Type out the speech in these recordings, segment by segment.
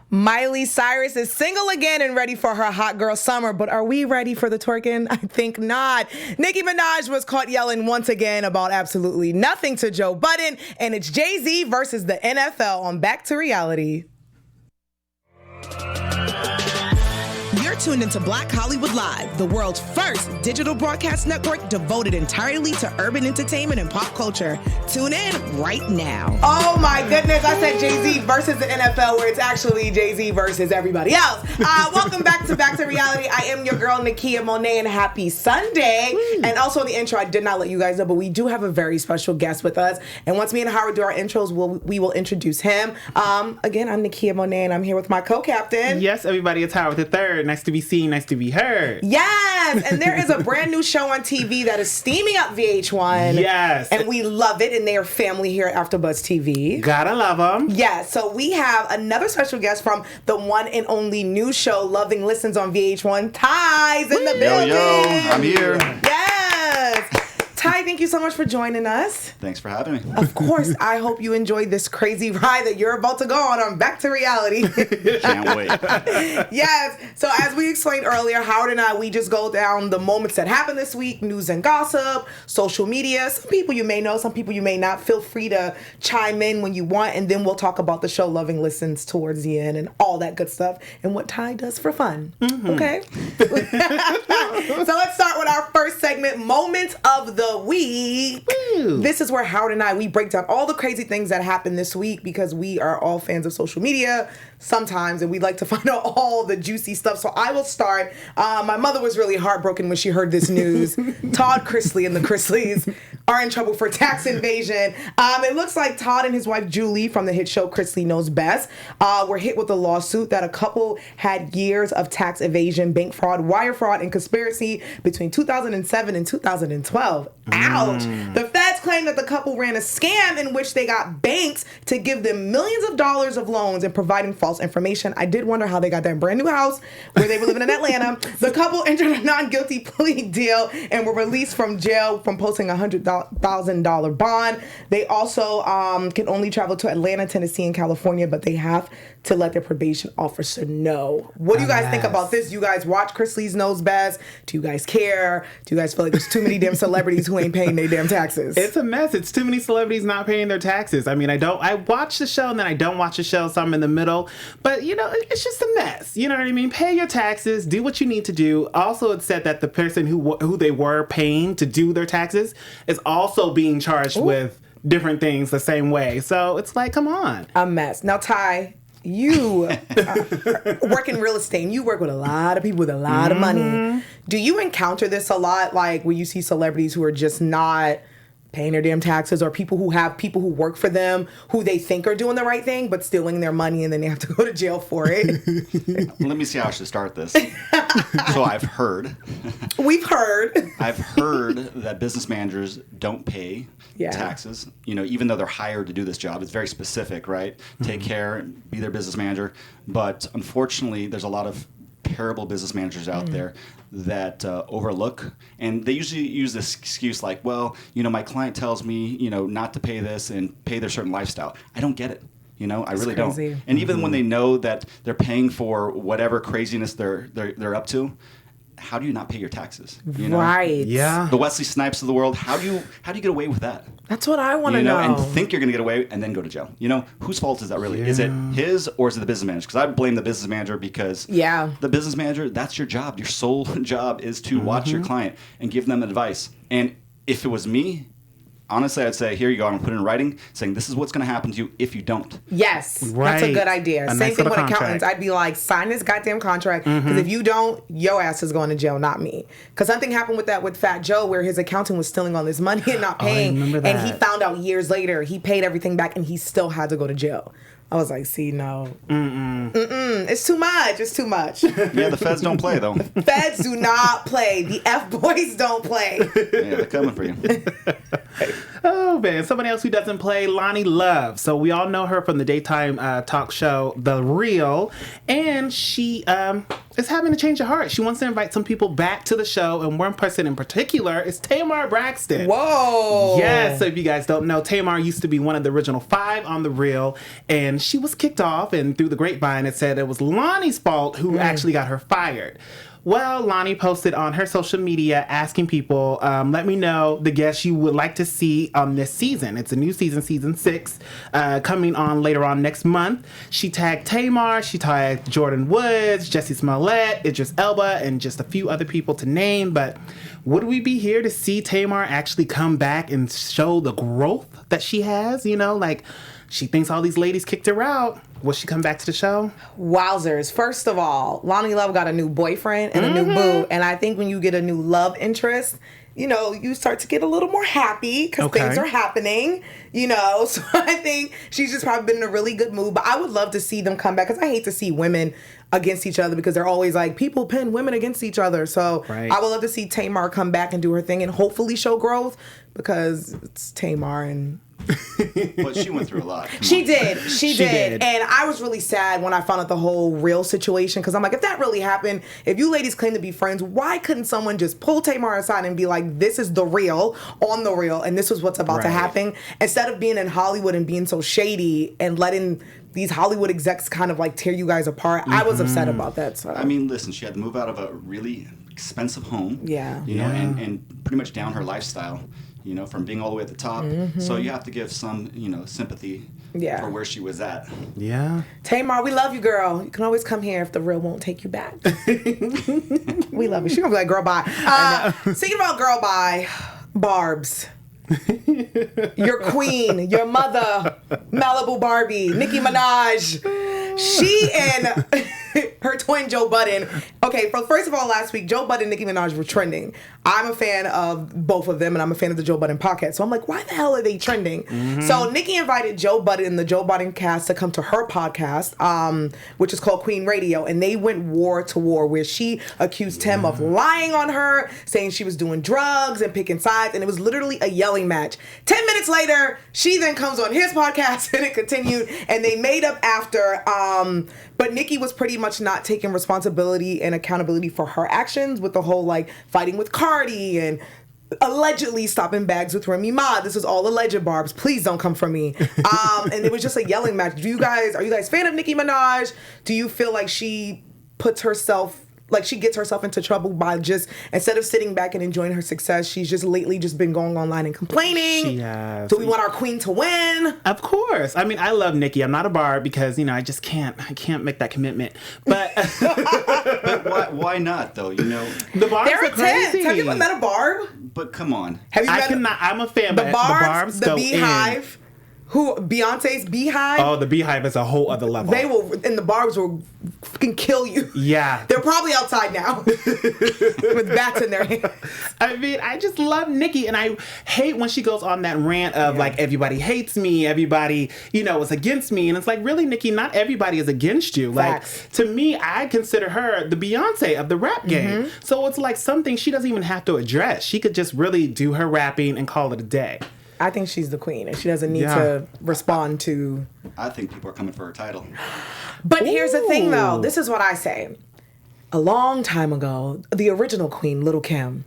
Miley Cyrus is single again and ready for her hot girl summer, but are we ready for the twerking? I think not. Nicki Minaj was caught yelling once again about absolutely nothing to Joe Buddon, and it's Jay-Z versus the NFL on Back to Reality. You're tuned into Black Hollywood Live, the world's first digital broadcast network devoted entirely to urban entertainment and pop culture. Tune in right now. Oh my goodness, I said Jay-Z versus the NFL, where it's actually Jay-Z versus everybody else. Welcome back to Reality. I am your girl, Nakia, Monet, and happy Sunday. And also in the intro, I did not let you guys know, but we do have a very special guest with us. And once me and Howard do our intros, we will introduce him. Again, I'm Nakia Monet, and I'm here with my co-captain. Yes, everybody, it's Howard the Third. Nice to be seen, nice to be heard. Yes, and there is a brand new show on TV that is steaming up VH1. Yes. And we love it, and they are family here at AfterBuzz TV. Gotta love them. Yes, so we have another special guest from the one and only new show, Loving Listens on VH1. Tai's in the building. Yo, I'm here. Yes. Tai, thank you so much for joining us. Thanks for having me. Of course, I hope you enjoyed this crazy ride that you're about to go on Back to Reality. Can't wait. Yes. So as we explained earlier, Howard and I, we just go down the moments that happened this week, news and gossip, social media. Some people you may know, some people you may not. Feel free to chime in when you want, and then we'll talk about the show Loving Listens towards the end and all that good stuff and what Tai does for fun. Mm-hmm. Okay? So let's start with our first segment, Moments of the Week. Woo. This is where Howard and I, we break down all the crazy things that happened this week because we are all fans of social media sometimes, and we like to find out all the juicy stuff. So I will start. My mother was really heartbroken when she heard this news. Todd Christy and the Chrisleys are in trouble for tax invasion. It looks like Todd and his wife Julie from the hit show Chrisley Knows Best were hit with a lawsuit that a couple had years of tax evasion, bank fraud, wire fraud, and conspiracy between 2007 and 2012. Ouch! The feds claim that the couple ran a scam in which they got banks to give them millions of dollars of loans and providing false information. I did wonder how they got that brand new house where they were living in Atlanta. The couple entered a non-guilty plea deal and were released from jail from posting a $100,000 bond. They also can only travel to Atlanta, Tennessee, and California, but they have to let their probation officer know. What do you guys think about this? You guys watch Chrisley Knows Best? Do you guys care? Do you guys feel like there's too many damn celebrities who ain't paying their damn taxes? It's a mess. It's too many celebrities not paying their taxes. I mean, I watch the show and then I don't watch the show, so I'm in the middle. But, you know, it's just a mess. You know what I mean? Pay your taxes. Do what you need to do. Also, it's said that the person who they were paying to do their taxes is also being charged with different things the same way. So it's like, come on. A mess. Now, Tai, you work in real estate and you work with a lot of people with a lot of money. Do you encounter this a lot, like where you see celebrities who are just not paying their damn taxes, or people who have people who work for them who they think are doing the right thing but stealing their money and then they have to go to jail for it? Let me see how I should start this. So I've heard that business managers don't pay taxes, you know, even though they're hired to do this job. It's very specific, right? Take care, be their business manager. But unfortunately, there's a lot of terrible business managers out there that overlook, and they usually use this excuse like, well, you know, my client tells me, you know, not to pay this and pay their certain lifestyle. I don't get it. You know, I really don't. And even when they know that they're paying for whatever craziness they're up to, how do you not pay your taxes? You know? Right. Yeah. The Wesley Snipes of the world. How do you get away with that? That's what I want to know. And think you're going to get away and then go to jail. You know, whose fault is that really? Yeah. Is it his or is it the business manager? Because I blame the business manager because the business manager, that's your job. Your sole job is to watch your client and give them advice. And if it was me, honestly, I'd say, here you go. I'm going to put it in writing saying this is what's going to happen to you if you don't. Yes. Right. That's a good idea. Same nice thing with contract. accountants. I'd be like, sign this goddamn contract, because if you don't, your ass is going to jail, not me. Because something happened with that with Fat Joe where his accountant was stealing all this money and not paying. And he found out years later he paid everything back and he still had to go to jail. I was like, see, no. It's too much. It's too much. Yeah, the feds don't play, though. Feds do not play. The F-boys don't play. Yeah, they're coming for you. Oh, man. Somebody else who doesn't play, Loni Love. So we all know her from the daytime talk show, The Real. And she is having a change of heart. She wants to invite some people back to the show. And one person in particular is Tamar Braxton. Whoa. Yes. So if you guys don't know, Tamar used to be one of the original 5 on The Real. And she was kicked off. And through the grapevine, it said it was Lonnie's fault who actually got her fired. Well, Loni posted on her social media asking people, let me know the guests you would like to see on this season. It's a new season, season 6, coming on later on next month. She tagged Tamar, she tagged Jordan Woods, Jussie Smollett, Idris Elba, and just a few other people to name. But would we be here to see Tamar actually come back and show the growth that she has? You know, like, she thinks all these ladies kicked her out. Will she come back to the show? Wowzers. First of all, Loni Love got a new boyfriend and a new boo. And I think when you get a new love interest, you know, you start to get a little more happy because things are happening, you know. So I think she's just probably been in a really good mood. But I would love to see them come back because I hate to see women against each other because they're always like, people pin women against each other. So I would love to see Tamar come back and do her thing and hopefully show growth because it's Tamar and... But she went through a lot. She did. And I was really sad when I found out the whole Real situation because I'm like, if that really happened, if you ladies claim to be friends, why couldn't someone just pull Tamar aside and be like, this is The Real on The Real and this is what's about to happen, instead of being in Hollywood and being so shady and letting these Hollywood execs kind of like tear you guys apart. I was upset about that. So. I mean, listen, she had to move out of a really expensive home. Yeah. You know, and pretty much down her lifestyle. You know, from being all the way at the top. So you have to give some, you know, sympathy for where she was at. Yeah. Tamar, we love you, girl. You can always come here if The Real won't take you back. We love you. She's going to be like, girl, bye. Speaking about girl, bye, Barbs. Your queen, your mother, Malibu Barbie, Nicki Minaj. She and her twin Joe Buddon. Okay, first of all, last week, Joe Buddon and Nicki Minaj were trending. I'm a fan of both of them, and I'm a fan of the Joe Buddon podcast. So I'm like, why the hell are they trending? So Nicki invited Joe Buddon and the Joe Buddon cast to come to her podcast, which is called Queen Radio, and they went war to war, where she accused him of lying on her, saying she was doing drugs and picking sides, and it was literally a yelling match. 10 minutes later, she then comes on his podcast, and it continued, and they made up after. But Nicki was pretty much not taking responsibility and accountability for her actions with the whole like fighting with Cardi and allegedly stopping bags with Remy Ma. This is all alleged, Barbs. Please don't come for me. And it was just a yelling match. Are you guys fan of Nicki Minaj? Do you feel like she puts herself, like she gets herself into trouble by just, instead of sitting back and enjoying her success, she's just lately just been going online and complaining? She has. Do we want our queen to win? Of course. I mean, I love Nicki. I'm not a Barb because, you know, I can't make that commitment. But, but why not though? You know, the Barbs They're are crazy. intense. Have you ever met a Barb? But come on. Have you met I'm a fan, the but Barbs, the the Barbs go Beehive? in. Who, Beyonce's Beehive? Oh, the Beehive is a whole other level. They will, and the Barbs will fucking kill you. Yeah. They're probably outside now with bats in their hands. I mean, I just love Nicki, and I hate when she goes on that rant of like, everybody hates me, everybody, you know, is against me. And it's like, really, Nicki, not everybody is against you. Facts. Like, to me, I consider her the Beyonce of the rap game. So it's like something she doesn't even have to address. She could just really do her rapping and call it a day. I think she's the queen, and she doesn't need to respond to... I think people are coming for her title. But here's the thing, though. This is what I say. A long time ago, the original queen, Little Kim,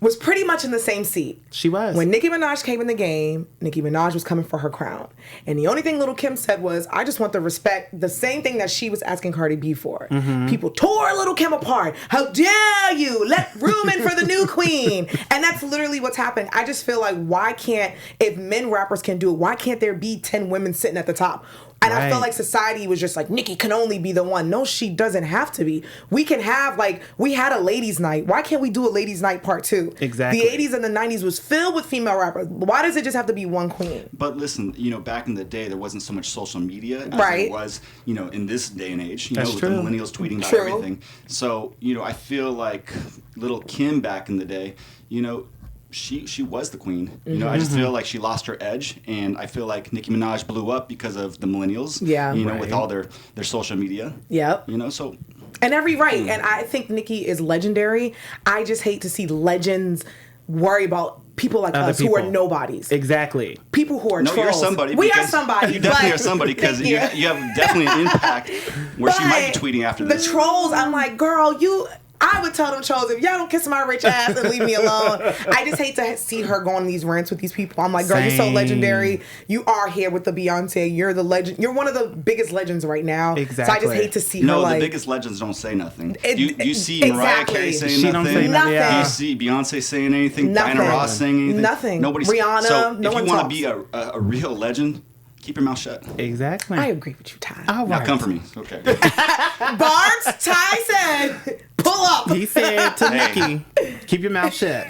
was pretty much in the same seat. She was. When Nicki Minaj came in the game, Nicki Minaj was coming for her crown. And the only thing Little Kim said was, I just want the respect, the same thing that she was asking Cardi B for. People tore Little Kim apart. How dare you? Let room in for the new queen. And that's literally what's happening. I just feel like, why can't, if men rappers can do it, why can't there be 10 women sitting at the top? And I felt like society was just like, Nicki can only be the one. No, she doesn't have to be. We can have, like, we had a ladies' night. Why can't we do a ladies' night part 2? Exactly. The 80s and the 90s was filled with female rappers. Why does it just have to be one queen? But listen, you know, back in the day, there wasn't so much social media as there was, you know, in this day and age. You know, with the millennials tweeting about everything. So, you know, I feel like Little Kim back in the day, you know, she was the queen. You know, I just feel like she lost her edge, and I feel like Nicki Minaj blew up because of the millennials. Yeah. You know, with all their social media. Yep. You know, so. And and I think Nicki is legendary. I just hate to see legends worry about people like us who are nobodies. Exactly. People who are trolls. You're somebody. We are somebody. You definitely are somebody because you have definitely an impact where she might be tweeting after this. The trolls, I'm like, girl, I would tell them trolls, if y'all don't kiss my rich ass and leave me alone. I just hate to see her go on these rants with these people. I'm like, girl, you're so legendary. You are here with the Beyonce. You're the legend. You're one of the biggest legends right now. Exactly. So I just hate to see her the biggest legends don't say nothing. You see exactly. Mariah Carey saying she nothing. Don't say nothing. You see Beyonce saying anything. Nothing. Diana Ross saying anything. Nothing. Nobody's Rihanna. So no if one you want talks. to be a real legend, keep your mouth shut. Exactly. I agree with you, Ty. All Now right. come for me. Okay. Barbs, Ty said, pull up. He said to Nicki, keep your mouth shut.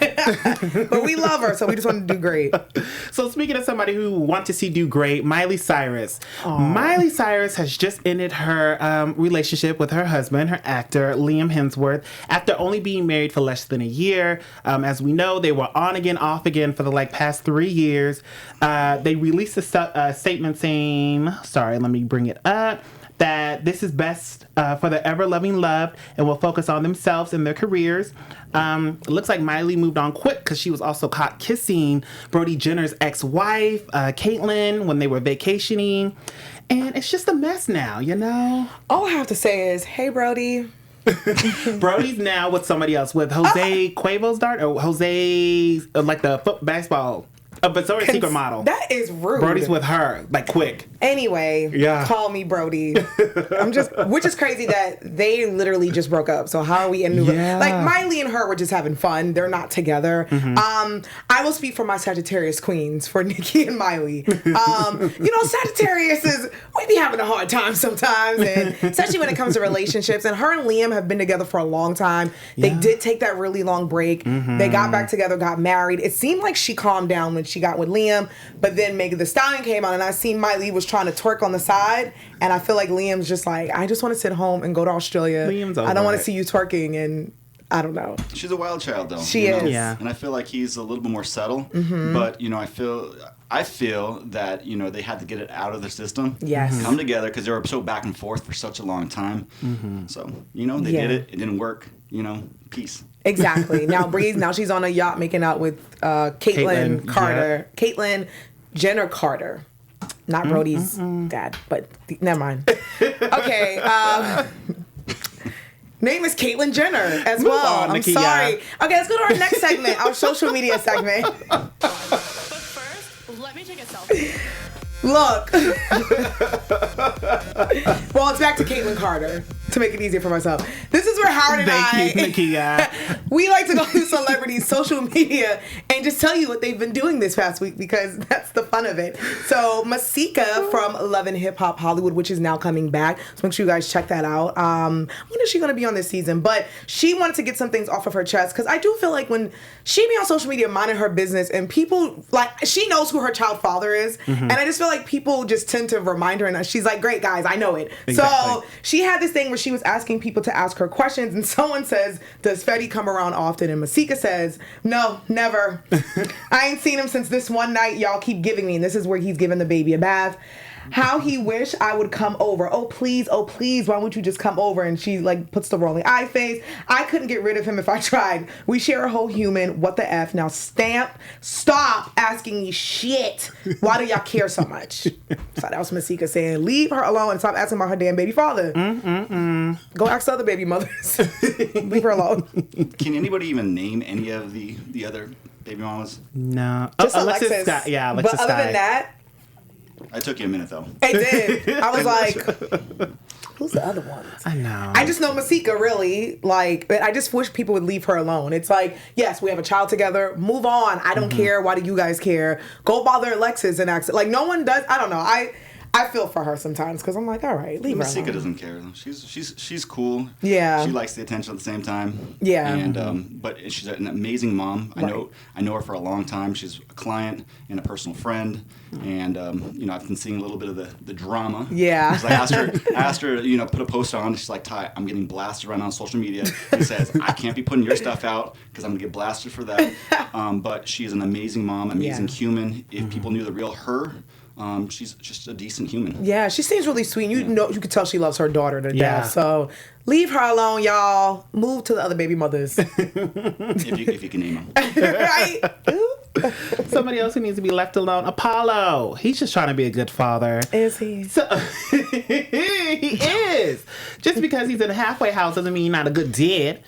But we love her, so we just want to do great. So speaking of somebody who want to see do great, Miley Cyrus. Miley Cyrus has just ended her relationship with her husband, her actor, Liam Hemsworth, after only being married for less than a year. As we know, they were on again, off again for the past 3 years. They released a statement saying, let me bring it up, that this is best for their ever-loving love and will focus on themselves and their careers. It looks like Miley moved on quick because she was also caught kissing Brody Jenner's ex-wife, Caitlyn, when they were vacationing. And it's just a mess now, you know? All I have to say is, hey, Brody. Brody's now with somebody else, with Jose Cuervo's daughter, or Jose, like the basketball. But sorry, secret model. That is rude. Brody's with her, quick. Anyway, call me Brody. Which is crazy that they literally just broke up. So how are we in new? Like Miley and her were just having fun. They're not together. I will speak for my Sagittarius queens, for Nicki and Miley. Sagittarius we be having a hard time sometimes, and especially when it comes to relationships. And her and Liam have been together for a long time. They did take that really long break. They got back together, got married. It seemed like she calmed down when she got with Liam, but then Megan Thee Stallion came on, and I seen Miley was trying to twerk on the side, and I feel like Liam's just like, I just want to sit home and go to Australia. I don't want to see you twerking, and I don't know. She's a wild child, though. She is. Yeah. And I feel like he's a little bit more subtle, but I feel that they had to get it out of their system. Yes. Come together because they were so back and forth for such a long time. So they did it. It didn't work. Peace. Exactly. Now Breeze. Now she's on a yacht making out with Caitlyn Carter. Yeah. Caitlyn Jenner Carter. Not Brody's dad, but never mind. Okay. Name is Caitlyn Jenner as well. I'm Nakia. sorry. Okay, let's go to our next segment, our social media segment. But first, let me take a selfie. Look. Well, it's back to Caitlyn Carter to make it easier for myself. This is where Howard and Thank you, Nakia. We like to go through celebrities' social media and just tell you what they've been doing this past week because that's the fun of it. So Masika from Love and Hip Hop Hollywood, which is now coming back. So make sure you guys check that out. When is she going to be on this season? But she wanted to get some things off of her chest because I do feel like when she be on social media minding her business and people, she knows who her child father is. And I just feel like people just tend to remind her and she's like, great guys, I know it. Exactly. So she had this thing where she was asking people to ask her questions and someone says, does Fetty come around often? And Masika says, no, never. I ain't seen him since this one night y'all keep giving me. And this is where he's giving the baby a bath. How he wish I would come over. Oh, please, why won't you just come over? And she puts the rolling eye face. I couldn't get rid of him if I tried. We share a whole human. What the F? Now stop asking me shit. Why do y'all care so much? So that was Masika saying, leave her alone and stop asking about her damn baby father. Go ask the other baby mothers. Leave her alone. Can anybody even name any of the other baby mamas? No. Just Alexis Scott. Yeah, Alexis But other Scott. than that, I took you a minute, though. it did. I was like, who's the other ones? I know. I just know Masika, really. I just wish people would leave her alone. It's like, yes, we have a child together. Move on. I don't care. Why do you guys care? Go bother Alexis and ask. No one does. I don't know. I feel for her sometimes because I'm like, all right, leave her alone. Masika doesn't care. She's cool. Yeah. She likes the attention at the same time. Yeah. And but she's an amazing mom. Right. I know her for a long time. She's a client and a personal friend. And I've been seeing a little bit of the drama. Yeah. 'Cause I asked her, put a post on. She's like, Tai, I'm getting blasted right now on social media. She says, I can't be putting your stuff out because I'm gonna get blasted for that. But she's an amazing mom, amazing human. If people knew the real her, she's just a decent human. Yeah, she seems really sweet. You could tell she loves her daughter to Yeah. death. So leave her alone, y'all. Move to the other baby mothers. if you can name them. Right? Somebody else who needs to be left alone, Apollo. He's just trying to be a good father. Is he? So, he is. Just because he's in a halfway house doesn't mean he's not a good dad.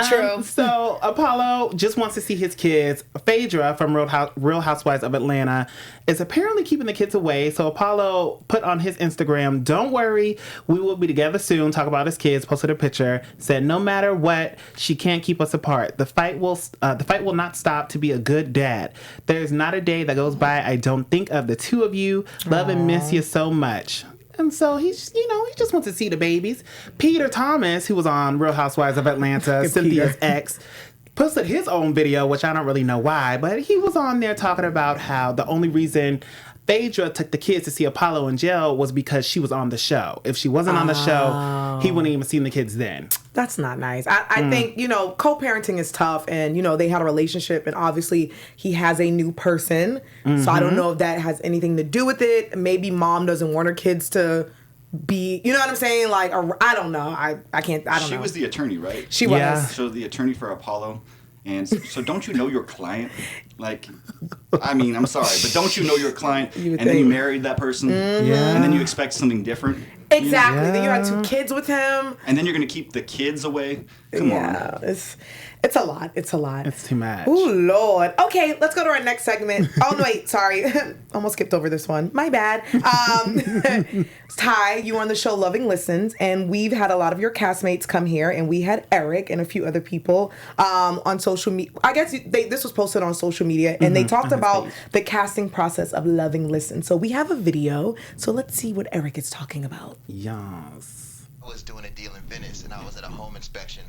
True. So Apollo just wants to see his kids. Phaedra from Real Housewives of Atlanta is apparently keeping the kids away. So Apollo put on his Instagram, "Don't worry, we will be together soon." Talk about his kids. Posted a picture. Said, "No matter what, she can't keep us apart. The fight will not stop to be a good dad. There's not a day that goes by I don't think of the two of you. Love and miss you so much." And so he just wants to see the babies. Peter Thomas, who was on Real Housewives of Atlanta, Cynthia's ex, posted his own video, which I don't really know why, but he was on there talking about how the only reason Phaedra took the kids to see Apollo in jail was because she was on the show. If she wasn't on the show, he wouldn't even seen the kids then. That's not nice. I think, co-parenting is tough and, they had a relationship and obviously he has a new person. So I don't know if that has anything to do with it. Maybe mom doesn't want her kids to be, you know what I'm saying? Like, I don't know. I don't know. She was the attorney, right? She was. Yeah. So the attorney for Apollo. And so don't you know your client? Like, I mean, I'm sorry, but don't you know your client? And then you married that person, and then you expect something different. Exactly. Then you had 2 kids with him. And then you're going to keep the kids away? Come on. It's a lot. It's a lot. It's too much. Oh, Lord. Okay, let's go to our next segment. Oh, no, wait. Sorry. Almost skipped over this one. My bad. Tai, you were on the show Loving Listens, and we've had a lot of your castmates come here, and we had Eric and a few other people on social media. I guess this was posted on social media, and they talked about the casting process of Loving Listens. So we have a video, so let's see what Eric is talking about. Yes. I was doing a deal in Venice, and I was at a home inspection.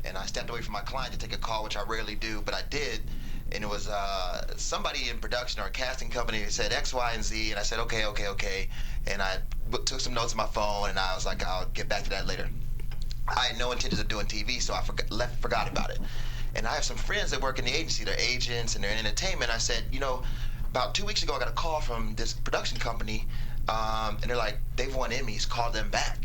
And I stepped away from my client to take a call, which I rarely do, but I did. And it was somebody in production or a casting company that said X, Y, and Z. And I said, okay. And I took some notes on my phone, and I was like, I'll get back to that later. I had no intentions of doing TV, so I forgot about it. And I have some friends that work in the agency. They're agents, and they're in entertainment. I said, about 2 weeks ago, I got a call from this production company. And they're like, they've won Emmys, call them back.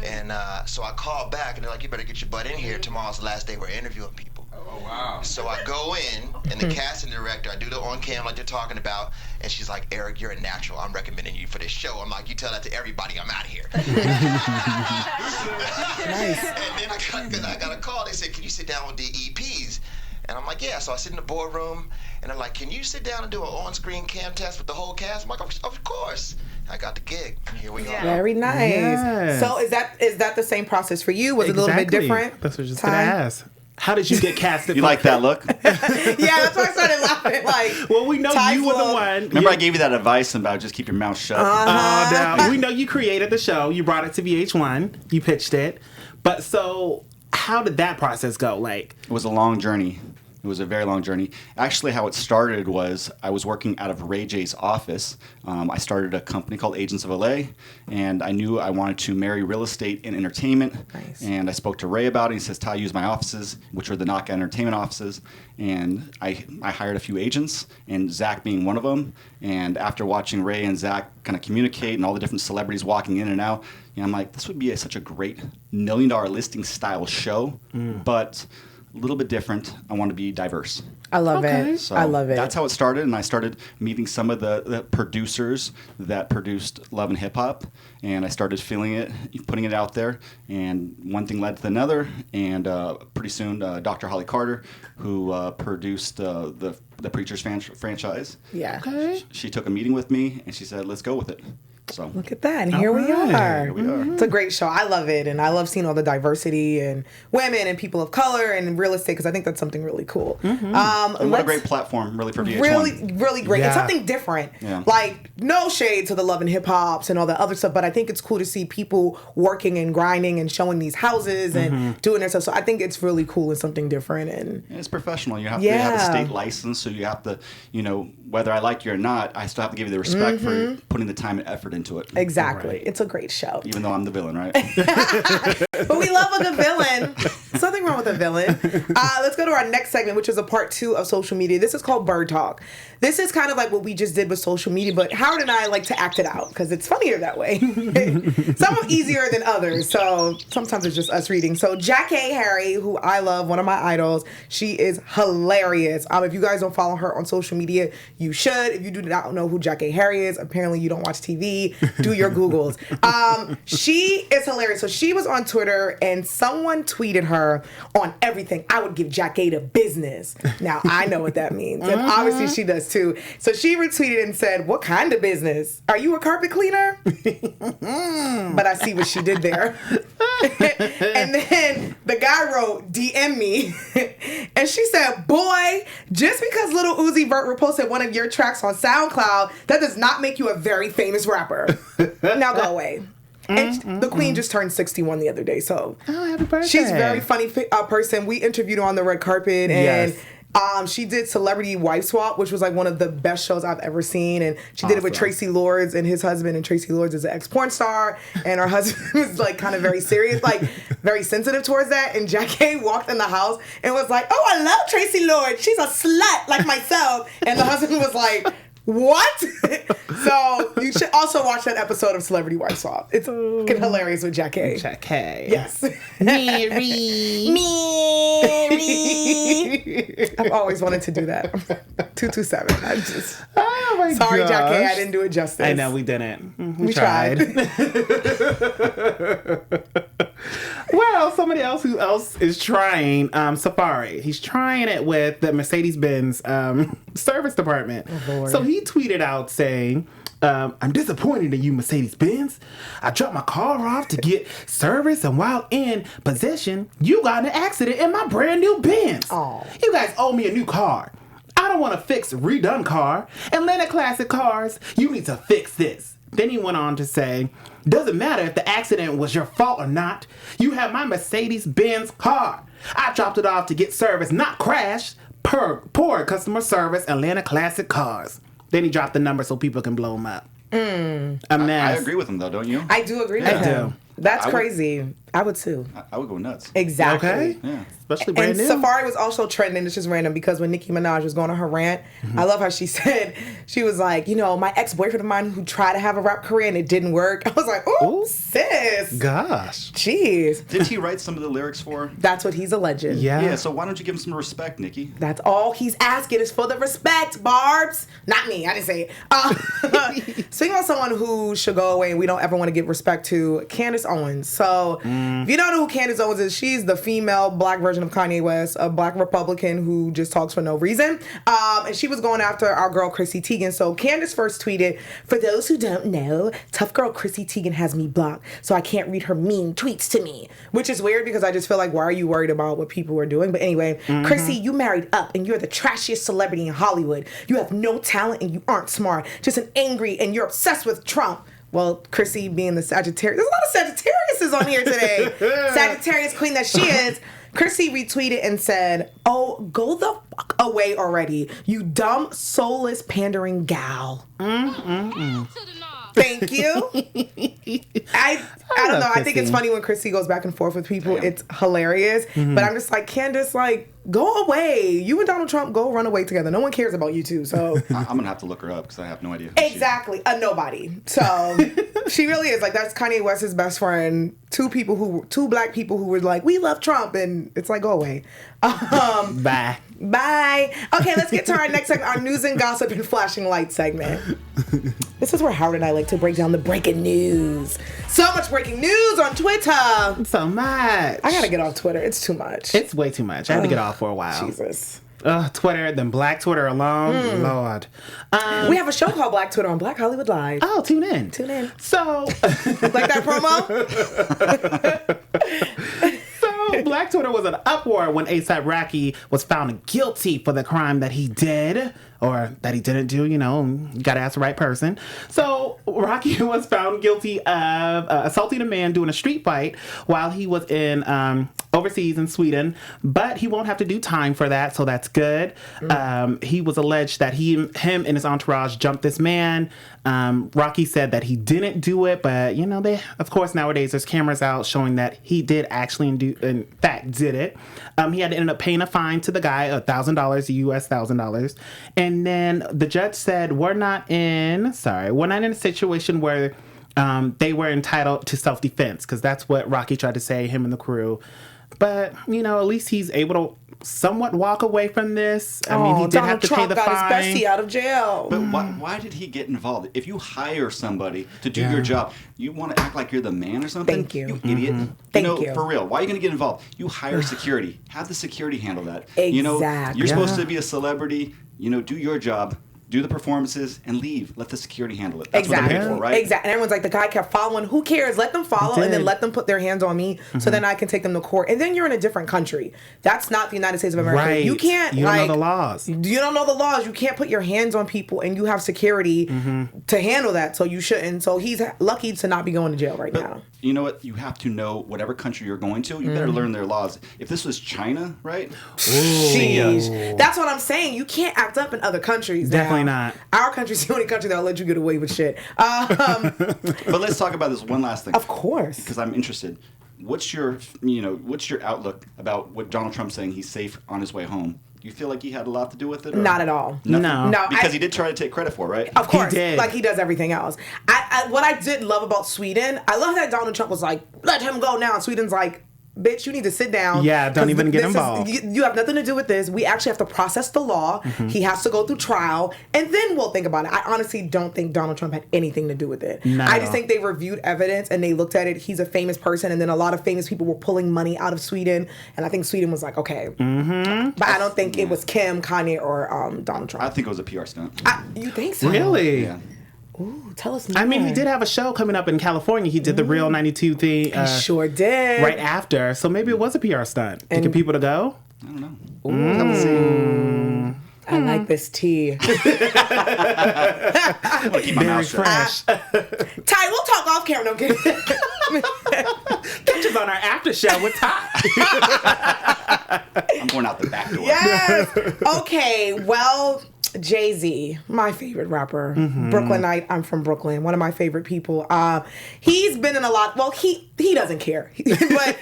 And so I called back, and they're like, you better get your butt in here. Tomorrow's the last day we're interviewing people. Oh, wow. So I go in, and the casting director, I do the on-cam like they're talking about, and she's like, Eric, you're a natural. I'm recommending you for this show. I'm like, you tell that to everybody, I'm out of here. Nice. And then I got a call. They said, can you sit down with the EPs? And I'm like, yeah. So I sit in the boardroom, and they're like, can you sit down and do an on-screen cam test with the whole cast? I'm like, of course. I got the gig. Here we go. Very nice. Yes. So is that the same process for you? Was it a little bit different? That's what I was just going to ask. How did you get casted? You like that look? Yeah, that's why I started laughing. Like, well, we know you were the one. Remember I gave you that advice about just keep your mouth shut? No, we know you created the show. You brought it to VH1. You pitched it. But so how did that process go? Like, It was a long journey. It was a very long journey. Actually, how it started was I was working out of Ray J's office. I started a company called Agents of LA, and I knew I wanted to marry real estate and entertainment. Nice. And I spoke to Ray about it. He says, "Tai, use my offices," which were the Nakia Entertainment offices. And I hired a few agents, and Zach being one of them. And after watching Ray and Zach kind of communicate and all the different celebrities walking in and out, I'm like, this would be such a great $1 million listing style show, but a little bit different. I want to be diverse. I love it. So I love it. That's how it started, and I started meeting some of the producers that produced Love and Hip Hop, and I started feeling it, putting it out there, and one thing led to another, and pretty soon Dr. Holly Carter, who produced the Preachers franchise, Yeah. okay. she took a meeting with me, and she said, let's go with it. So look at that, and here we are. Here we are. It's a great show. I love it, and I love seeing all the diversity and women and people of color and real estate because I think that's something really cool. And what a great platform, really, for VH1. Really great. Yeah. It's something different. Yeah. Like, no shade to the Love and Hip Hops and all that other stuff, but I think it's cool to see people working and grinding and showing these houses and doing their stuff. So I think it's really cool and something different. And it's professional. You have to have a state license, so you have to, whether I like you or not, I still have to give you the respect for putting the time and effort into it. Exactly. Right. It's a great show. Even though I'm the villain, right? But we love a good villain. There's nothing wrong with a villain. Let's go to our next segment, which is a part 2 of social media. This is called Bird Talk. This is kind of like what we just did with social media, but Howard and I like to act it out because it's funnier that way. Some are easier than others, so sometimes it's just us reading. So Jackée Harry, who I love, one of my idols, she is hilarious. If you guys don't follow her on social media, you should. If you do not know who Jackée Harry is, apparently you don't watch TV, do your Googles. She is hilarious. So she was on Twitter and someone tweeted her on everything. I would give Jackée the business. Now, I know what that means. And obviously she does too. So she retweeted and said, "What kind of business? Are you a carpet cleaner?" But I see what she did there. And then the guy wrote, "DM me." And she said, "Boy, just because Lil Uzi Vert reposted one of your tracks on SoundCloud, that does not make you a very famous rapper. Now go away." And the queen just turned 61 the other day, so happy birthday. She's a very funny person. We interviewed her on the red carpet, and she did Celebrity Wife Swap, which was like one of the best shows I've ever seen, and she did it with Tracy Lords and his husband, and Tracy Lords is an ex-porn star, and her husband was like kind of very serious, like very sensitive towards that, and Jackée walked in the house and was like, "Oh, I love Tracy Lords. She's a slut like myself," and the husband was like, "What?" So you should also watch that episode of Celebrity Wife Swap. It's fucking hilarious with Jackée. Jackée. Yes. Mary. I've always wanted to do that. 227. I just. Oh my Sorry, gosh. Jackée. I didn't do it justice. I know we didn't. We tried. Well, somebody else who is trying Safari. He's trying it with the Mercedes-Benz service department. Oh, Lord. So he tweeted out saying, "I'm disappointed in you, Mercedes-Benz. I dropped my car off to get service, and while in possession, you got in an accident in my brand new Benz. Aw. You guys owe me a new car. I don't want to fix a redone car. Atlanta Classic Cars, you need to fix this." Then he went on to say, "Doesn't matter if the accident was your fault or not. You have my Mercedes-Benz car. I dropped it off to get service, not crash. Poor customer service, Atlanta Classic Cars." Then he dropped the number so people can blow him up. A mess. I agree with him, though, don't you? I do agree with him. do. That's I would- crazy. I would too. I would go nuts. Exactly. Okay. Yeah. Especially brand And new. Safari was also trending. It's just random because when Nicki Minaj was going on her rant, I love how she said, she was like, my ex-boyfriend of mine who tried to have a rap career and it didn't work. I was like, oh, sis. Gosh. Jeez. Didn't he write some of the lyrics for? That's what he's alleging. Yeah. Yeah, so why don't you give him some respect, Nicki? That's all he's asking is for the respect, Barbs. Not me. I didn't say it. Speaking of someone who should go away and we don't ever want to give respect to, Candace Owens. So if you don't know who Candace Owens is, she's the female black version of Kanye West, a black Republican who just talks for no reason. And she was going after our girl Chrissy Teigen. So Candace first tweeted, "For those who don't know, tough girl Chrissy Teigen has me blocked, so I can't read her mean tweets to me." Which is weird because I just feel like, why are you worried about what people are doing? But anyway, Chrissy, you married up and you're the trashiest celebrity in Hollywood. You have no talent and you aren't smart. Just an angry and you're obsessed with Trump. Well, Chrissy being the Sagittarius, there's a lot of Sagittariuses on here today. Sagittarius queen that she is. Chrissy retweeted and said, "Oh, go the fuck away already, you dumb, soulless, pandering gal." Thank you. I don't know. I think it's funny when Chrissy goes back and forth with people. It's hilarious. But I'm just like, Candace, like, go away. You and Donald Trump go run away together. No one cares about you two. So I'm going to have to look her up because I have no idea. Exactly. A nobody. So she really is. Like, that's Kanye West's best friend. Two black people who were like, we love Trump. And it's like, go away. Bye. Bye. Okay, let's get to our next segment, our news and gossip and flashing light segment. This is where Howard and I like to break down the breaking news. So much breaking news on Twitter. So much. I gotta get off Twitter. It's too much. It's way too much. I had to get off for a while. Jesus. Twitter, then Black Twitter alone. Lord. We have a show called Black Twitter on Black Hollywood Live. Oh, tune in. So. Like that promo? So, Black Twitter was an uproar when A$AP Rocky was found guilty for the crime that he did, or that he didn't do, you gotta ask the right person. So, Rocky was found guilty of assaulting a man during a street fight while he was in overseas in Sweden, but he won't have to do time for that, so that's good. He was alleged that him and his entourage jumped this man. Rocky said that he didn't do it, but they, of course, nowadays there's cameras out showing that he did actually in fact did it. He had to end up paying a fine to the guy, $1,000, US $1,000, and then the judge said we're not in a situation where they were entitled to self-defense, because that's what Rocky tried to say, him and the crew. But, at least he's able to somewhat walk away from this. I mean, he did Donald have to Trump pay the fine. got his bestie out of jail. But why did he get involved? If you hire somebody to do your job, you want to act like you're the man or something? Thank you. You idiot. Thank you. For real. Why are you going to get involved? You hire security. Have the security handle that. Exactly. You're supposed to be a celebrity. Do your job. Do the performances and leave. Let the security handle it. That's what they're paid for, right? Exactly. And everyone's like, the guy kept following. Who cares? Let them follow and then let them put their hands on me so then I can take them to court. And then you're in a different country. That's not the United States of America. Right. You can't, you don't know the laws. You don't know the laws. You can't put your hands on people, and you have security to handle that, so you shouldn't. So he's lucky to not be going to jail right now. You know what? You have to know whatever country you're going to. You better learn their laws. If this was China, right? Sheesh. That's what I'm saying. You can't act up in other countries. Definitely not. Our country's the only country that'll let you get away with shit. But let's talk about this one last thing. Of course. Because I'm interested. What's your outlook about what Donald Trump's saying he's safe on his way home? Do you feel like he had a lot to do with it? Or? Not at all. Nothing? No. Because he did try to take credit for it, right? Of course. He did. Like he does everything else. What I did love about Sweden, I love that Donald Trump was like, let him go now. And Sweden's like, bitch, you need to sit down. Yeah, don't even get involved. You have nothing to do with this. We actually have to process the law. He has to go through trial, and then we'll think about it. I honestly don't think Donald Trump had anything to do with it. I just think they reviewed evidence and they looked at it. He's a famous person, and then a lot of famous people were pulling money out of Sweden, and I think Sweden was like, okay. But I don't think it was Kim, Kanye, or Donald Trump. I think it was a PR stunt. You think so? Really? Yeah. Ooh, tell us more. I mean, he did have a show coming up in California. He did the Real 92 thing. He sure did. Right after. So maybe it was a PR stunt. Thinking people to go? I don't know. I like this tea. I want to keep my mouth shut. Fresh. Ty, we'll talk off camera. No kidding. Catch us on our after show with Ty. I'm going out the back door. Yes. Okay, well, Jay-Z, my favorite rapper, Brooklynite. I'm from Brooklyn. One of my favorite people. He's been in a lot. Well, he doesn't care, but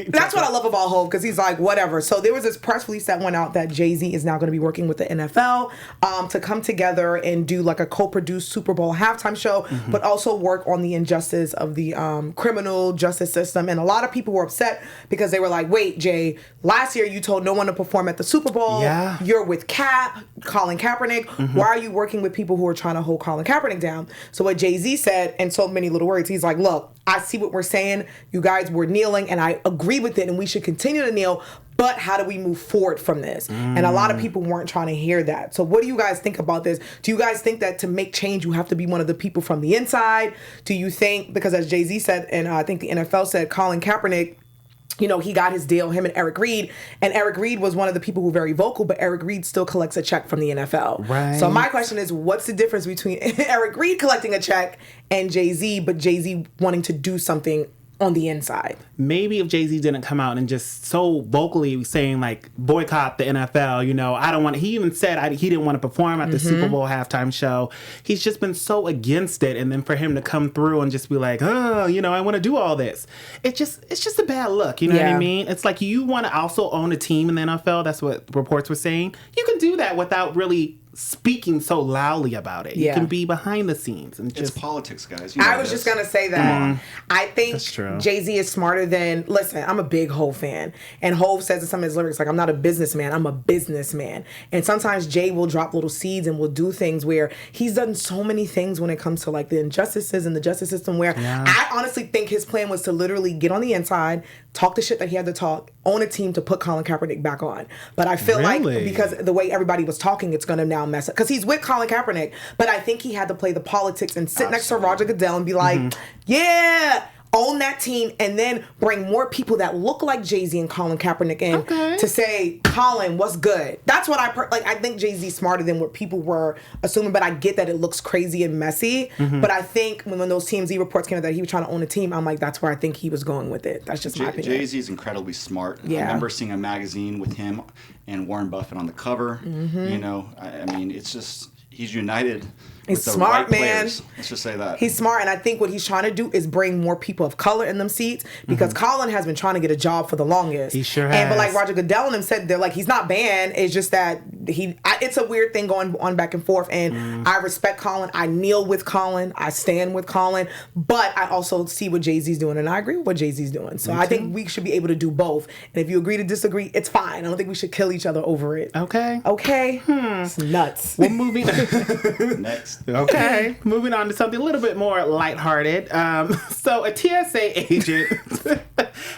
that's what I love about Hov, because he's like whatever. So there was this press release that went out that Jay-Z is now going to be working with the NFL to come together and do like a co-produced Super Bowl halftime show, but also work on the injustice of the criminal justice system. And a lot of people were upset because they were like, "Wait, Jay, last year you told no one to perform at the Super Bowl. Yeah. You're with Colin Kaepernick. Why are you working with people who are trying to hold Colin Kaepernick down?" So what Jay-Z said, in so many little words, he's like, "Look, I see what we're saying. You guys were kneeling, and I agree with it, and we should continue to kneel. But how do we move forward from this?" And a lot of people weren't trying to hear that. So what do you guys think about this? Do you guys think that to make change, you have to be one of the people from the inside? Do you think, because as Jay-Z said, and I think the NFL said, Colin Kaepernick, he got his deal, him and Eric Reed. And Eric Reed was one of the people who were very vocal, but Eric Reed still collects a check from the NFL. Right. So my question is, what's the difference between Eric Reed collecting a check and Jay-Z, but Jay-Z wanting to do something on the inside? Maybe if Jay-Z didn't come out and just so vocally saying like boycott the NFL, I don't want he even said he didn't want to perform at the Super Bowl halftime show. He's just been so against it, and then for him to come through and just be like, I want to do all this. It's just a bad look, you know what I mean? It's like you want to also own a team in the NFL. That's what reports were saying. You can do that without really speaking so loudly about it. You can be behind the scenes and just... It's politics, guys. I was just gonna say that. I think Jay-Z is smarter than... Listen, I'm a big Hov fan. And Hov says in some of his lyrics, like, I'm not a businessman, I'm a businessman. And sometimes Jay will drop little seeds and will do things where he's done so many things when it comes to, like, the injustices and the justice system, where I honestly think his plan was to literally get on the inside, talk the shit that he had to talk, own a team to put Colin Kaepernick back on. But I feel like because the way everybody was talking, it's going to now mess up. Because he's with Colin Kaepernick, but I think he had to play the politics and sit next to Roger Goodell and be like, yeah, own that team, and then bring more people that look like Jay-Z and Colin Kaepernick in to say, Colin, what's good? That's what I think Jay-Z's smarter than what people were assuming, but I get that it looks crazy and messy. But I think when those TMZ reports came out that he was trying to own a team, I'm like, that's where I think he was going with it. That's just my opinion. Jay-Z is incredibly smart. I remember seeing a magazine with him and Warren Buffett on the cover. You know, I mean, it's just, he's united. He's smart, man. Players. Let's just say that. He's smart, and I think what he's trying to do is bring more people of color in them seats, because Colin has been trying to get a job for the longest. He sure has. But like Roger Goodell and them said, they're like, he's not banned. It's just that it's a weird thing going on back and forth, and I respect Colin. I kneel with Colin. I stand with Colin. But I also see what Jay-Z's doing, and I agree with what Jay-Z's doing. So I think we should be able to do both. And if you agree to disagree, it's fine. I don't think we should kill each other over it. Okay. It's nuts. We're moving next. Okay. Moving on to something a little bit more lighthearted. So a TSA agent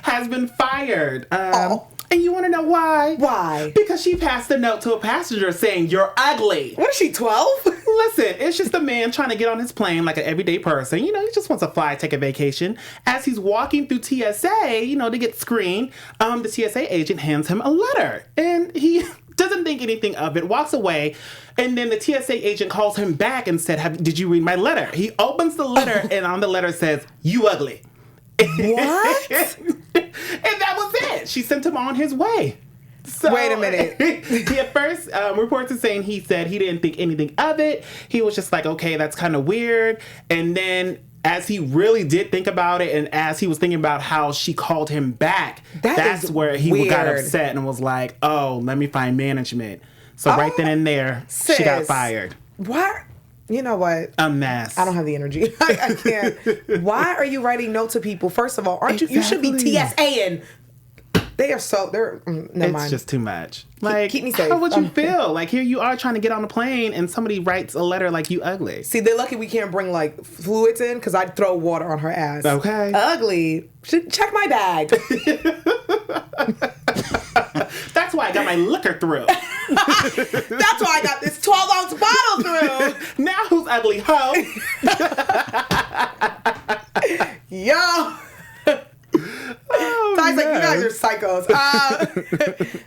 has been fired. And you want to know why? Why? Because she passed a note to a passenger saying, "You're ugly." What is she, 12? Listen, it's just a man trying to get on his plane like an everyday person. You know, he just wants to fly, take a vacation. As he's walking through TSA, you know, to get screened, the TSA agent hands him a letter. And he doesn't think anything of it, walks away, and then the TSA agent calls him back and said, "Did you read my letter?" He opens the letter, and on the letter says, "You ugly." What? And that was it. She sent him on his way. So, wait a minute. He at first, reports are saying he said he didn't think anything of it. He was just like, okay, that's kind of weird. And then as he really did think about it, and as he was thinking about how she called him back, that's where he got upset and was like, oh, let me find management. So right then and there, she got fired. What? You know what? A mess. I don't have the energy. I can't. Why are you writing notes to people? First of all, aren't you? You should be TSAing. Never mind. It's just too much. Like, keep me safe. How would you feel? Like, here you are trying to get on a plane, and somebody writes a letter like, "You ugly." See, they're lucky we can't bring like fluids in, because I'd throw water on her ass. Okay. Ugly. Check my bag. That's why I got my liquor through. That's why I got this 12-ounce bottle through. Now who's ugly, ho? Yo. Ty's like, you guys are psychos.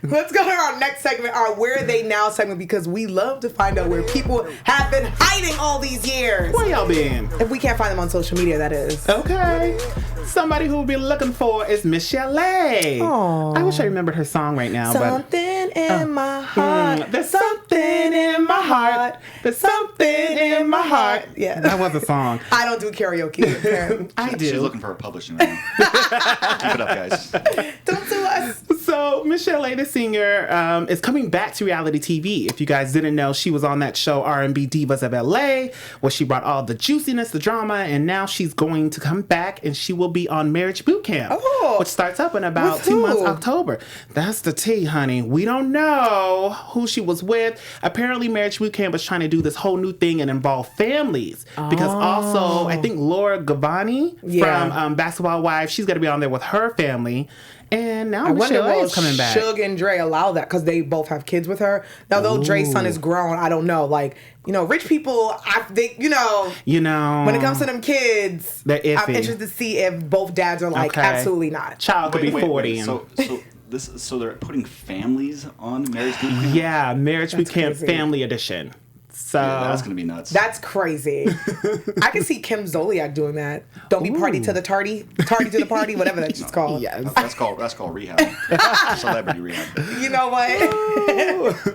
Let's go to our next segment, our Where Are They Now segment, because we love to find out where people have been hiding all these years. Where y'all been? If we can't find them on social media, that is. Okay. Somebody who we'll be looking for is Miss Chalet. I wish I remembered her song right now. Something in my heart. There's something in my heart. There's something in my heart. Yeah. That was a song. I don't do karaoke. I do. She's looking for a publishing right now. Keep it up, guys. Don't do us. So Miss Chalet, the singer, is coming back to reality TV. If you guys didn't know, she was on that show R&B Divas of LA, where she brought all the juiciness, the drama, and now she's going to come back, and she will be on Marriage Boot Camp, which starts up in about 2 months, October. That's the tea, honey. We don't know who she was with. Apparently, Marriage Boot Camp was trying to do this whole new thing and involve families, because also I think Laura Gavani from Basketball Wives, she's going to be on there with her family. And now Miss Chalet is coming back. Suge and Dre allow that because they both have kids with her. Now, though Dre's son is grown, I don't know. Like, you know, rich people, you know, when it comes to them kids, they're iffy. I'm interested to see if both dads are like, absolutely not. Child could be 40. So they're putting families on Marriage Boot Camp? Yeah, Marriage Boot Camp Family Edition. So that's gonna be nuts. That's crazy. I can see Kim Zolciak doing that. Don't be party to the tardy to the party, whatever that's called. Yes. That's called rehab. Celebrity rehab. You know what?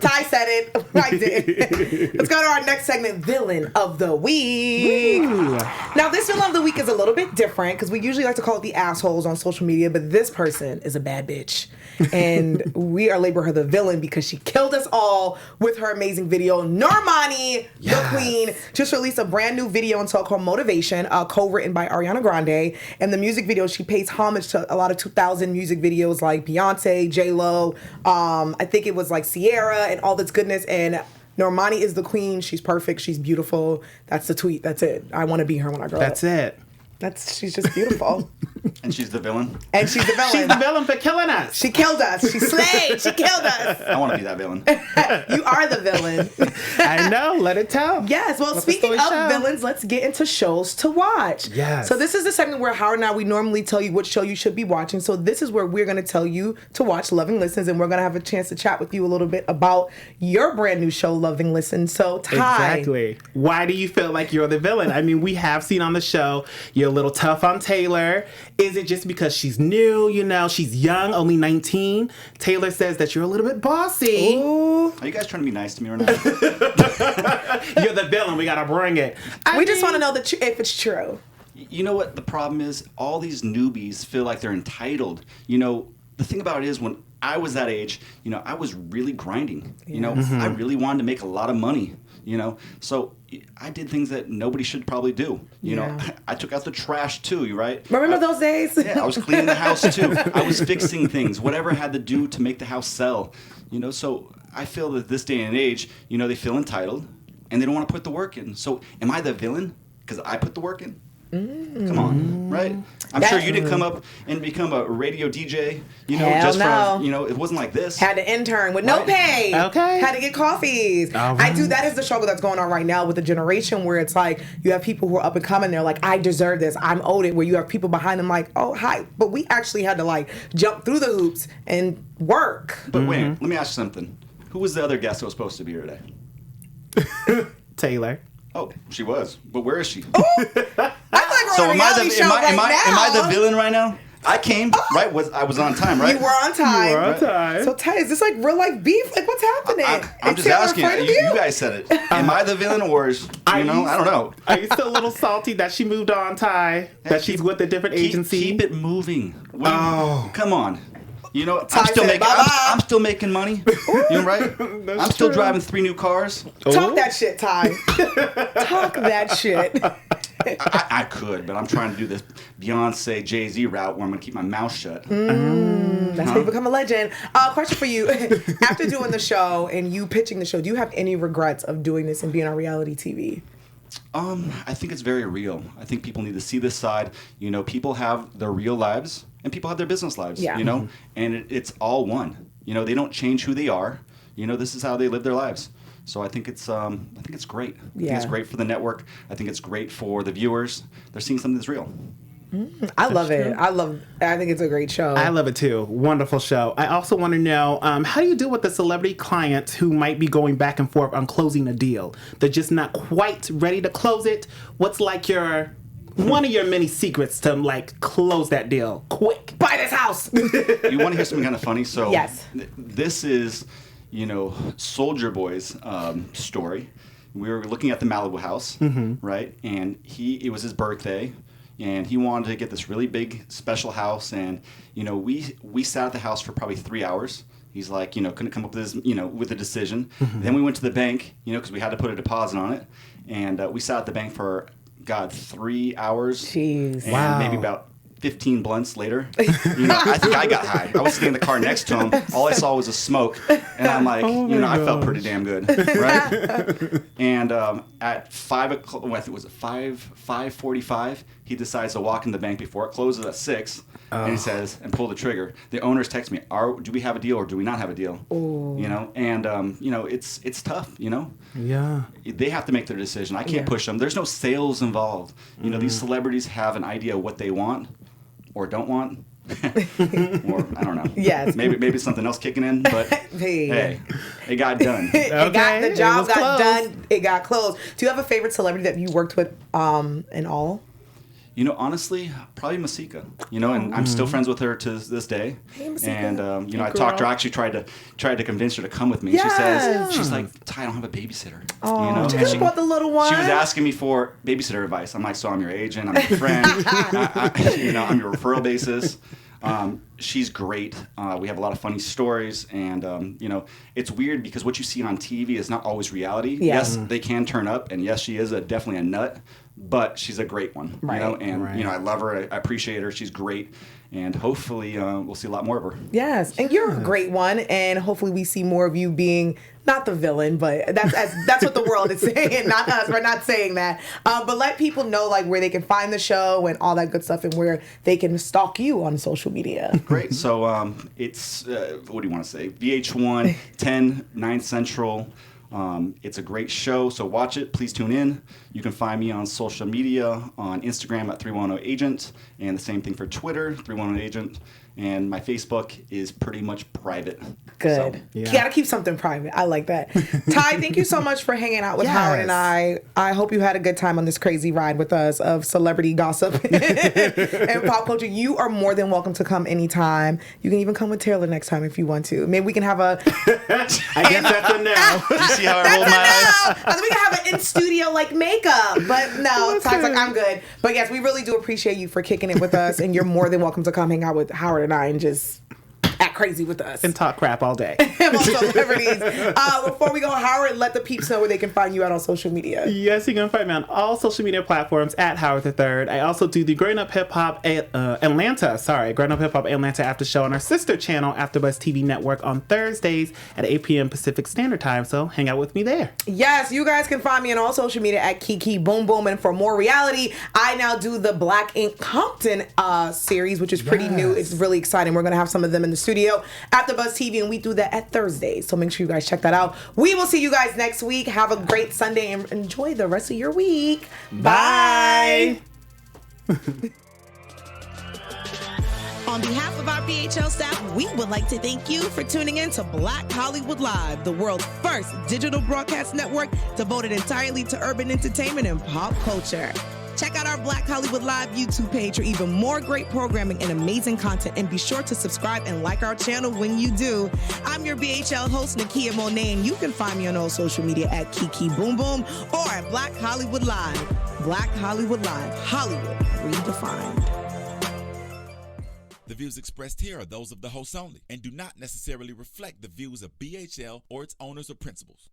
Ty said it. I did. Let's go to our next segment, Villain of the Week. Ooh. Now, this Villain of the Week is a little bit different because we usually like to call it the assholes on social media, but this person is a bad bitch. And we are labeling her the villain because she killed us all with her amazing video. Normani, the queen, just released a brand new video and song called Motivation, co-written by Ariana Grande. And the music video, she pays homage to a lot of 2000 music videos like Beyonce, J-Lo, I think it was like Sierra and all this goodness. And Normani is the queen. She's perfect. She's beautiful. That's the tweet. That's it. I want to be her when I grow up. That's it. She's just beautiful. And she's the villain. And she's the villain. She's the villain for killing us. She killed us. She slayed. She killed us. I want to be that villain. You are the villain. I know. Let it tell. Yes. Well, Let the speaking story of show. villains, let's get into shows to watch. Yes. So this is the segment where Howard and I, we normally tell you what show you should be watching. So this is where we're going to tell you to watch Loving Listens, and we're going to have a chance to chat with you a little bit about your brand new show, Loving Listens. So Ty. Exactly. Why do you feel like you're the villain? I mean, we have seen on the show you're a little tough on Taylor. Is it just because she's new? You know, she's young, only 19. Taylor says that you're a little bit bossy. Ooh. Are you guys trying to be nice to me or not? You're the villain. We gotta bring it. We just want to know if it's true. You know what the problem is? All these newbies feel like they're entitled. You know, the thing about it is when I was that age, you know, I was really grinding. You know, I really wanted to make a lot of money. You know, so I did things that nobody should probably do. You know, I took out the trash too. You right? Remember those days? Yeah, I was cleaning the house too. I was fixing things, whatever I had to do to make the house sell. You know, so I feel that this day and age, you know, they feel entitled and they don't want to put the work in. So am I the villain because I put the work in? Come on, right? I'm sure you didn't come up and become a radio DJ, you know, Hell just no. from, you know, it wasn't like this. Had to intern with no pay. Okay. Had to get coffees. All I do. right. That is the struggle that's going on right now with the generation where it's like you have people who are up and coming. They're like, I deserve this. I'm owed it. Where you have people behind them like, oh, hi. But we actually had to like jump through the hoops and work. But wait, let me ask you something. Who was the other guest that was supposed to be here today? Taylor. Oh, she was. But where is she? I feel like we're So on a reality show right am now. I the villain right now? I came, right? I was on time, right? You were on time. You were on time. So Ty, is this like real life beef? Like what's happening? I'm Is just Taylor asking. afraid of You guys said it. Am I the villain or is, I don't know. Are you still a little salty that she moved on, Ty? That she's with a different agency? Keep it moving. Oh. Come on. You know, Ty said bye-bye. I'm still making money. You're right. I'm still true. driving 3 new cars. Talk that shit, Ty. Talk that shit. I could, but I'm trying to do this Beyonce, Jay-Z route where I'm going to keep my mouth shut. That's how you become a legend. Question for you. After doing the show and you pitching the show, do you have any regrets of doing this and being on reality TV? I think it's very real. I think people need to see this side. You know, people have their real lives and people have their business lives, Yeah. you know, and it's all one. You know, they don't change who they are. You know, this is how they live their lives. So I think it's great. I think it's great for the network. I think it's great for the viewers. They're seeing something that's real. I love it. I think it's a great show. I love it too. Wonderful show. I also want to know, how do you deal with the celebrity clients who might be going back and forth on closing a deal? They're just not quite ready to close it. What's like one of your many secrets to like close that deal quick? Buy this house. You want to hear something kind of funny? So Yes. This is, you know, Soldier Boy's story. We were looking at the Malibu house, right? And it was his birthday. And he wanted to get this really big special house, and you know we sat at the house for probably 3 hours. He's like, you know, couldn't come up with with a decision. Then we went to the bank, you know, because we had to put a deposit on it, and we sat at the bank for 3 hours. Jeez. And Wow. maybe about 15 blunts later, you know, I think I got high. I was sitting in the car next to him. All I saw was a smoke, and I'm like, I felt pretty damn good, right? And at 5 o'clock, I think it was 5:45, he decides to walk in the bank before it closes at 6, and he says, and pull the trigger. The owners text me, do we have a deal or do we not have a deal? Ooh. You know, and you know, it's tough. You know, Yeah. they have to make their decision. I can't push them. There's no sales involved. You know, these celebrities have an idea of what they want or don't want, Or I don't know. Yes. Maybe something else kicking in, but hey, it got done. The job got closed. done. It got closed. Do you have a favorite celebrity that you worked with in all? You know, honestly, probably Masika. You know, and I'm still friends with her to this day. Hey, Masika. And you know, I talked to her. I actually tried to convince her to come with me. Yes. She says, she's like, Ty, I don't have a babysitter. Oh, you know, you and just bought the little one. She was asking me for babysitter advice. I'm like, so I'm your agent. I'm your friend. You know, I'm your referral basis. She's great. We have a lot of funny stories, and you know, it's weird because what you see on TV is not always reality. Yeah. Yes, they can turn up, and yes, she is definitely a nut, but she's a great one. Right. You know, and you know, I love her. I appreciate her. She's great, and hopefully, we'll see a lot more of her. Yes, and you're a great one, and hopefully we see more of you being not the villain, but that's what the world is saying, not us. We're not saying that, but let people know like where they can find the show and all that good stuff, and where they can stalk you on social media. Great. So it's what do you want to say? VH1, 10, 9 Central. It's a great show, so watch it. Please tune in. You can find me on social media, on Instagram at 310agent, and the same thing for Twitter, 310agent. And my Facebook is pretty much private. Good. So, You gotta keep something private. I like that. Ty, thank you so much for hanging out with Howard and I. I hope you had a good time on this crazy ride with us of celebrity gossip and pop culture. You are more than welcome to come anytime. You can even come with Taylor next time if you want to. Maybe we can have a... I guess that's a no. you see how I rolled my eyes? I think we can have an in-studio like makeup. But no, Ty's like, I'm good. But yes, we really do appreciate you for kicking it with us, and you're more than welcome to come hang out with Howard and I and just act crazy with us. And talk crap all day. About celebrities. Before we go, Howard, let the peeps know where they can find you out on social media. Yes, you can find me on all social media platforms at Howard III. I also do the Growing Up Hip Hop Atlanta, Growing Up Hip Hop Atlanta after show on our sister channel, AfterBuzz TV Network, on Thursdays at 8 p.m. Pacific Standard Time. So hang out with me there. Yes, you guys can find me on all social media at Kiki Boom Boom. And for more reality, I now do the Black Ink Compton series, which is pretty new. It's really exciting. We're going to have some of them in the studio after Buzz TV, and we do that at Thursdays. So make sure you guys check that out. We will see you guys next week. Have a great Sunday and enjoy the rest of your week. Bye. On behalf of our BHL staff, we would like to thank you for tuning in to Black Hollywood Live, the world's first digital broadcast network devoted entirely to urban entertainment and pop culture. Check out our Black Hollywood Live YouTube page for even more great programming and amazing content, and be sure to subscribe and like our channel when you do. I'm your BHL host, Nakia Monet, and you can find me on all social media at Kiki Boom Boom or at Black Hollywood Live. Black Hollywood Live, Hollywood redefined. The views expressed here are those of the host only and do not necessarily reflect the views of BHL or its owners or principals.